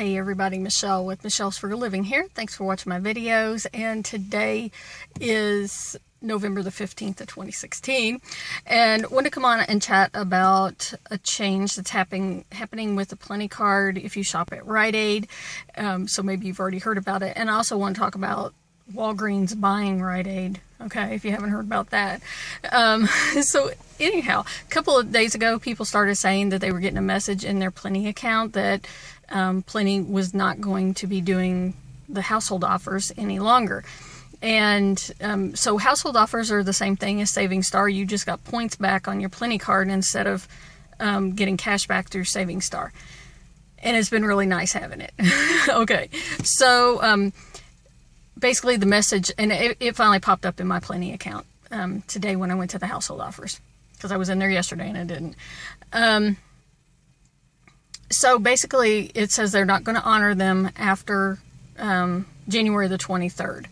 Hey everybody, Michelle with Michelle's Frugal Living here. Thanks for watching my videos. And today is November the 15th of 2016. And I want to come on and chat about a change that's happening with the Plenti card if you shop at Rite Aid. So maybe you've already heard about it. And I also want to talk about Walgreens buying Rite Aid. Okay, if you haven't heard about that. So anyhow, a couple of days ago, people started saying that they were getting a message in their Plenti account that Plenti was not going to be doing the household offers any longer. And so household offers are the same thing as Saving Star. You just got points back on your Plenti card instead of getting cash back through Saving Star. And it's been really nice having it. Okay, so basically the message, and it finally popped up in my Plenti account today when I went to the household offers, because I was in there yesterday and I didn't. So basically it says they're not going to honor them after January the 23rd.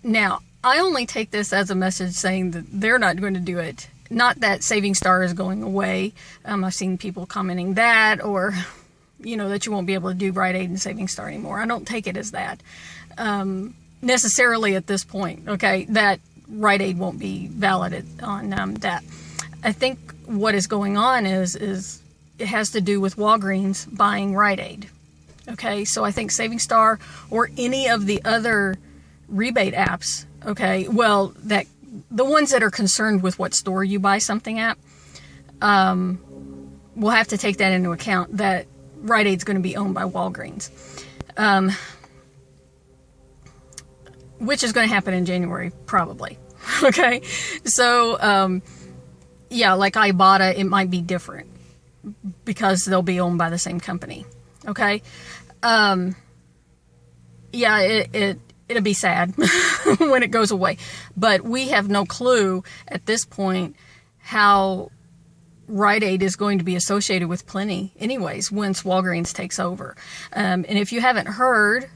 Now, I only take this as a message saying that they're not going to do it. Not that Saving Star is going away. I've seen people commenting that, or, you know, that you won't be able to do Rite Aid and Saving Star anymore. I don't take it as that necessarily at this point, okay, that Rite Aid won't be valid on that. I think what is going on is it has to do with Walgreens buying Rite Aid. Okay, so I think Saving Star or any of the other rebate apps, okay, well, that the ones that are concerned with what store you buy something at, we'll have to take that into account, that Rite Aid's going to be owned by Walgreens, which is going to happen in January, probably. Okay, so yeah, like Ibotta, it might be different because they'll be owned by the same company. Okay, yeah, it'll be sad when it goes away, but we have no clue at this point how Rite Aid is going to be associated with Plenti anyways once Walgreens takes over. And if you haven't heard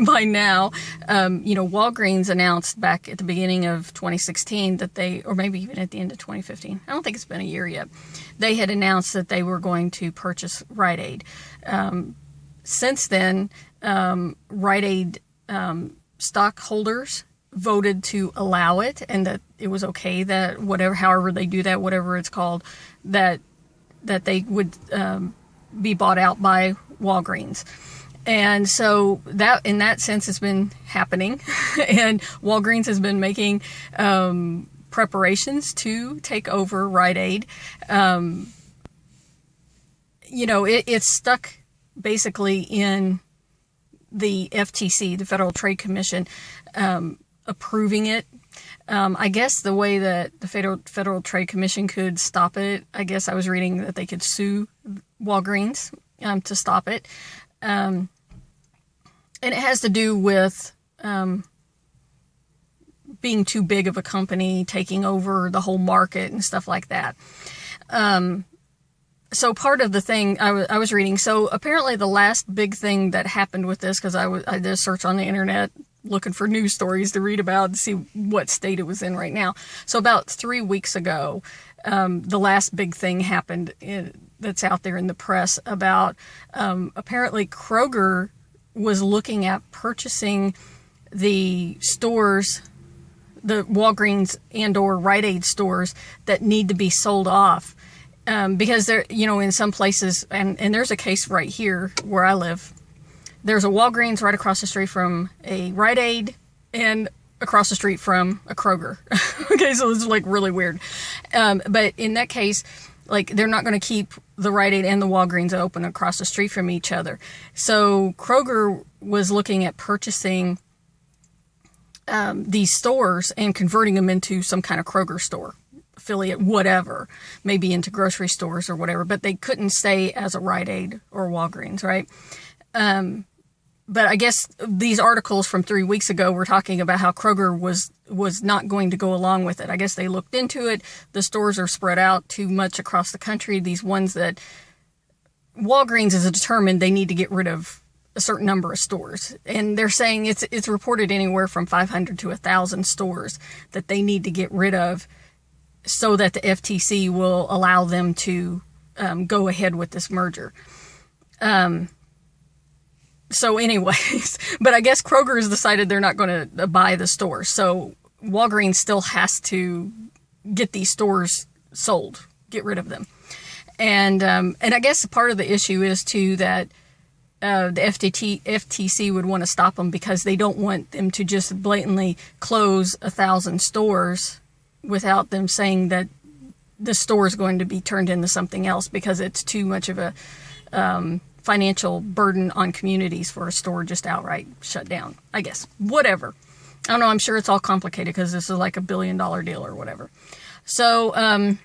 by now, you know, Walgreens announced back at the beginning of 2016 that they, or maybe even at the end of 2015, I don't think it's been a year yet, they had announced that they were going to purchase Rite Aid. Since then, Rite Aid stockholders voted to allow it, and that it was okay that whatever, however they do that, whatever it's called, that they would be bought out by Walgreens. And so that, in that sense, has been happening, and Walgreens has been making preparations to take over Rite Aid. You know, it's stuck basically in the FTC, the Federal Trade Commission, approving it. I guess the way that the Federal Trade Commission could stop it, I guess I was reading that they could sue Walgreens to stop it. And it has to do with being too big of a company, taking over the whole market and stuff like that. So part of the thing I was reading, so apparently the last big thing that happened with this, because I did a search on the internet looking for news stories to read about and see what state it was in right now. So about 3 weeks ago, the last big thing happened that's out there in the press about apparently Kroger was looking at purchasing the stores, the Walgreens and or Rite Aid stores that need to be sold off. Because there, you know, in some places, and there's a case right here where I live, there's a Walgreens right across the street from a Rite Aid and across the street from a Kroger. Okay, so it's like really weird. But in that case, like, they're not going to keep the Rite Aid and the Walgreens open across the street from each other. So Kroger was looking at purchasing these stores and converting them into some kind of Kroger store, affiliate, whatever, maybe into grocery stores or whatever, but they couldn't stay as a Rite Aid or Walgreens, right? But I guess these articles from 3 weeks ago were talking about how Kroger was not going to go along with it. I guess they looked into it. The stores are spread out too much across the country. These ones that Walgreens is determined they need to get rid of a certain number of stores. And they're saying it's reported anywhere from 500 to 1,000 stores that they need to get rid of so that the FTC will allow them to go ahead with this merger. So anyways, but I guess Kroger has decided they're not going to buy the stores. So Walgreens still has to get these stores sold, get rid of them. And I guess part of the issue is too that the FTC would want to stop them because they don't want them to just blatantly close 1,000 stores without them saying that the store is going to be turned into something else, because it's too much of a financial burden on communities for a store just outright shut down, I guess. Whatever. I don't know. I'm sure it's all complicated because this is like $1 billion deal or whatever. So,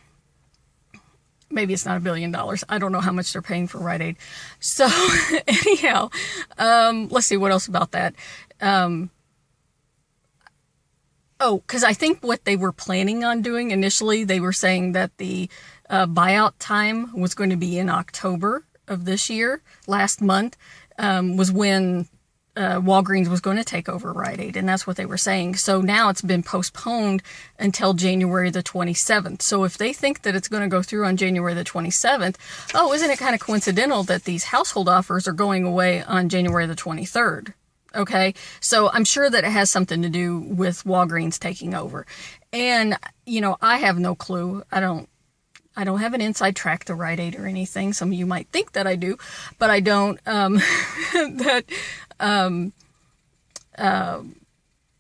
maybe it's not $1 billion. I don't know how much they're paying for Rite Aid. So anyhow, let's see what else about that. Because I think what they were planning on doing initially, they were saying that the buyout time was going to be in October of this year. Last month was when Walgreens was going to take over Rite Aid, and that's what they were saying. So now it's been postponed until January the 27th. So if they think that it's going to go through on January the 27th, isn't it kind of coincidental that these household offers are going away on January the 23rd? Okay, so I'm sure that it has something to do with Walgreens taking over. And, I have no clue. I don't have an inside track to Rite Aid or anything. Some of you might think that I do, but I don't.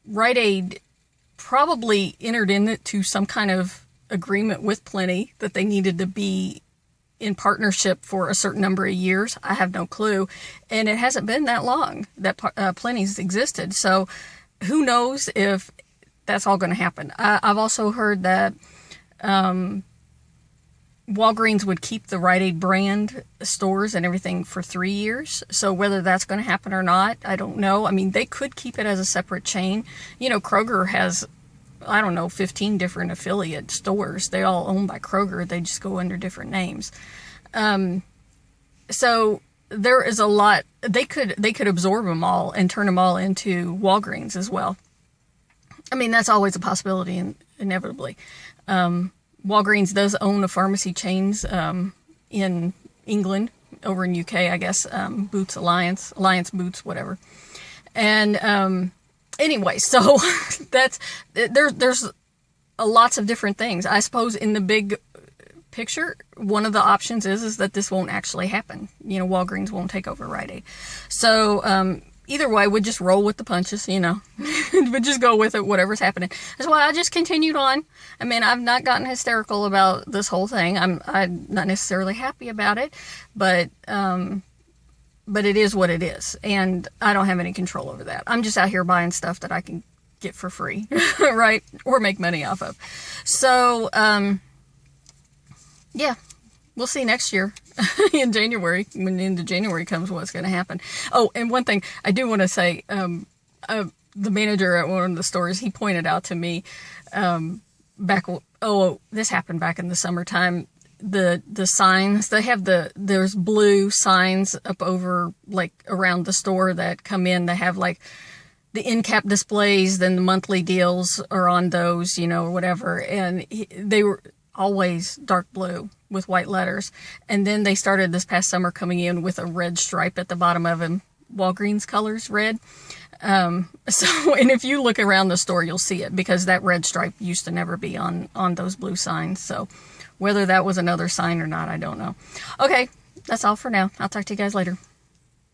Rite Aid probably entered into some kind of agreement with Plenti that they needed to be in partnership for a certain number of years. I have no clue. And it hasn't been that long that Plenti's existed. So who knows if that's all going to happen. I've also heard that Walgreens would keep the Rite Aid brand stores and everything for 3 years. So whether that's going to happen or not, I don't know. I mean, they could keep it as a separate chain. Kroger has, 15 different affiliate stores. They all owned by Kroger. They just go under different names. So there is a lot. They could absorb them all and turn them all into Walgreens as well. I mean, that's always a possibility, inevitably. Walgreens does own a pharmacy chains in England, over in UK, I guess, Boots Alliance Boots, whatever. And anyway, so there's lots of different things. I suppose in the big picture, one of the options is that this won't actually happen. Walgreens won't take over Rite Aid. So either way, we'd just roll with the punches, we'd just go with it, whatever's happening. That's why I just continued on. I mean, I've not gotten hysterical about this whole thing. I'm not necessarily happy about it, but it is what it is. And I don't have any control over that. I'm just out here buying stuff that I can get for free, right? Or make money off of. So, yeah. We'll see next year in January, when into January comes, what's going to happen. Oh, and one thing I do want to say, the manager at one of the stores, he pointed out to me, this happened back in the summertime, the signs, there's blue signs up over, like, around the store that come in. They have, like, the in-cap displays, then the monthly deals are on those, or whatever. And they were always dark blue with white letters. And then they started this past summer coming in with a red stripe at the bottom of them. Walgreens colors, red. And if you look around the store, you'll see it, because that red stripe used to never be on those blue signs. So whether that was another sign or not, I don't know. Okay, that's all for now. I'll talk to you guys later.